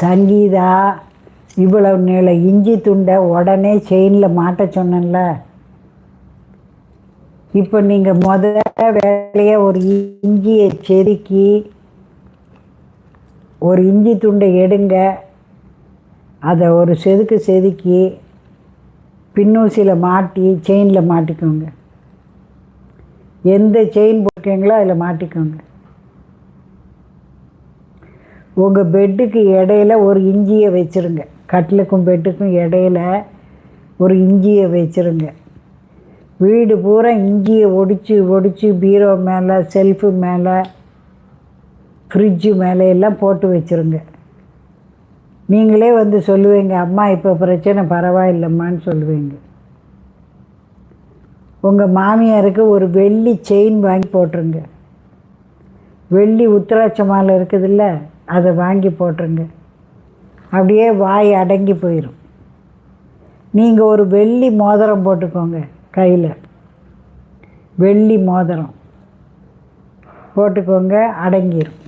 சங்கீதா, இவ்வளவு நீள இஞ்சி துண்டை உடனே செயினில் மாட்ட சொன்னேன்ல. இப்போ நீங்கள் வேலையை ஒரு இஞ்சியை செதுக்கி ஒரு இஞ்சி துண்டை எடுங்க. அதை ஒரு செதுக்கி பின்னூசியில் மாட்டி செயினில் மாட்டிக்கோங்க. எந்த செயின் போட்டிங்களோ அதில் மாட்டிக்கோங்க. உங்கள் பெட்டுக்கு இடையில ஒரு இஞ்சியை வச்சுருங்க. கட்டிலுக்கும் பெட்டுக்கும் இடையில ஒரு இஞ்சியை வச்சுருங்க. வீடு பூரா இஞ்சியை ஒடிச்சு பீரோ மேலே, செல்ஃபு மேலே, ஃப்ரிட்ஜு மேலே எல்லாம் போட்டு வச்சுருங்க. நீங்களே வந்து சொல்லுவீங்க, அம்மா இப்போ பிரச்சனை பரவாயில்லைம்மான்னு சொல்லுவீங்க. உங்கள் மாமியாருக்கு ஒரு வெள்ளி செயின் வாங்கி போட்டுருங்க. வெள்ளி உத்திராட்ச மாலை இருக்குதுல்ல, அதை வாங்கி போட்டுருங்க. அப்படியே வாய் அடங்கி போயிடும். நீங்கள் ஒரு வெள்ளி மோதிரம் போட்டுக்கோங்க. கையில் வெள்ளி மோதிரம் போட்டுக்கோங்க, அடங்கிடும்.